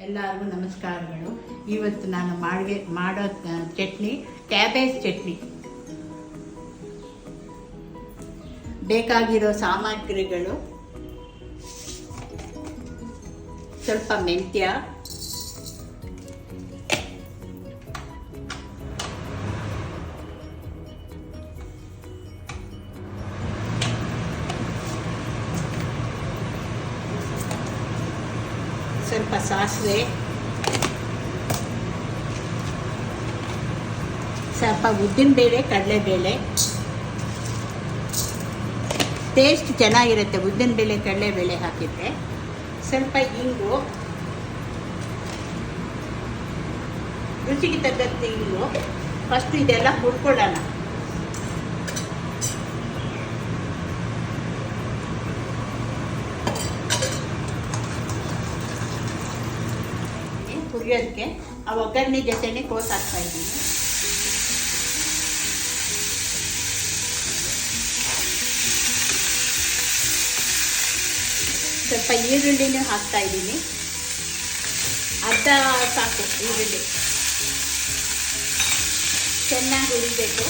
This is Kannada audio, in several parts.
ಎಲ್ಲರಿಗೂ ನಮಸ್ಕಾರಗಳು. ಇವತ್ತು ನಾನು ಮಾಡೋ ಚಟ್ನಿ ಕ್ಯಾಬೇಜ್ ಚಟ್ನಿ. ಬೇಕಾಗಿರೋ ಸಾಮಗ್ರಿಗಳು: ಸ್ವಲ್ಪ ಮೆಂತ್ಯ, ಸ್ವಲ್ಪ ಸಾಸಿವೆ, ಸ್ವಲ್ಪ ಉದ್ದಿನಬೇಳೆ, ಕಡಲೆಬೇಳೆ. ಟೇಸ್ಟ್ ಚೆನ್ನಾಗಿರುತ್ತೆ ಉದ್ದಿನಬೇಳೆ ಕಡಲೆಬೇಳೆ ಹಾಕಿದರೆ. ಸ್ವಲ್ಪ ಇಂಗು, ರುಚಿಗೆ ತಕ್ಕಂತೆ ಇಂಗು. ಫಸ್ಟ್ ಇದೆಲ್ಲ ಹುರ್ಕೊಳ್ಳೋಣ. ಹುರಿಯೋದಕ್ಕೆ ಆ ಒಗ್ಗರಣೆ ಜೊತೆನೆ ಕೋಸು ಹಾಕ್ತಾ ಇದ್ದೀನಿ. ಸ್ವಲ್ಪ ಈರುಳ್ಳಿನೂ ಹಾಕ್ತಾ ಇದ್ದೀನಿ. ಅರ್ಧ ಸಾಕು ಈರುಳ್ಳಿ. ಚೆನ್ನಾಗಿ ಹುರಿಬೇಕು.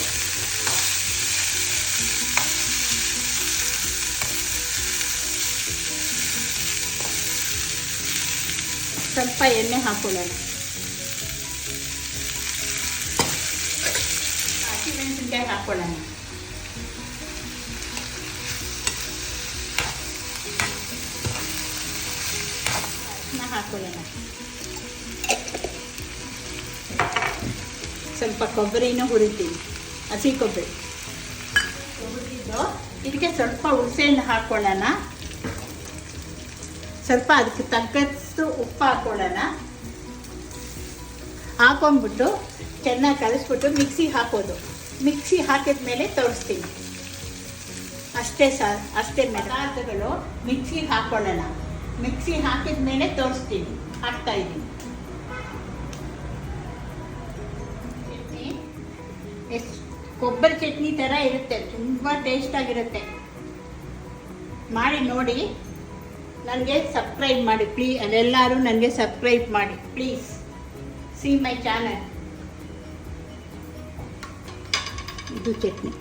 ಸ್ವಲ್ಪ ಎಣ್ಣೆ ಹಾಕೊಳ್ಳೋಣ. ಹಸಿಮೆಣಸಿನ್ಕಾಯಿ ಹಾಕೊಳ್ಳೋಣ. ಹಾಕೊಳ್ಳೋಣ. ಸ್ವಲ್ಪ ಕೊಬ್ಬರಿನೂ ಹುರಿತೀವಿ, ಹಸಿ ಕೊಬ್ಬರಿ ಹುರಿದಿದ್ದು. ಇದಕ್ಕೆ ಸ್ವಲ್ಪ ಹುಣಸೆಹಣ್ಣು ಹಾಕೊಳ್ಳೋಣ. ಸ್ವಲ್ಪ ಅದಕ್ಕೆ ತಕ್ಕಷ್ಟು ಉಪ್ಪು ಹಾಕೊಳ್ಳೋಣ. ಹಾಕೊಂಡ್ಬಿಟ್ಟು ಚೆನ್ನಾಗಿ ಕಲಿಸ್ಬಿಟ್ಟು ಮಿಕ್ಸಿಗೆ ಹಾಕೋದು. ಮಿಕ್ಸಿ ಹಾಕಿದ ಮೇಲೆ ತೋರಿಸ್ತೀನಿ. ಅಷ್ಟೇ ಅಷ್ಟೇ ಪದಾರ್ಥಗಳು ಮಿಕ್ಸಿಗೆ ಹಾಕೊಳ್ಳೋಣ. ಮಿಕ್ಸಿ ಹಾಕಿದ ಮೇಲೆ ತೋರಿಸ್ತೀನಿ. ಹಾಕ್ತಾ ಇದ್ದೀನಿ. ಚಟ್ನಿ ಎಷ್ಟು ಕೊಬ್ಬರಿ ಚಟ್ನಿ ಥರ ಇರುತ್ತೆ, ತುಂಬ ಟೇಸ್ಟಾಗಿರುತ್ತೆ. ಮಾಡಿ ನೋಡಿ. ನನಗೆ ಸಬ್ಸ್ಕ್ರೈಬ್ ಮಾಡಿ ಪ್ಲೀಸ್. ಅದೆಲ್ಲರೂ ನನಗೆ ಸಬ್ಸ್ಕ್ರೈಬ್ ಮಾಡಿ ಪ್ಲೀಸ್. See my channel. ಇದು ಚಟ್ನಿ.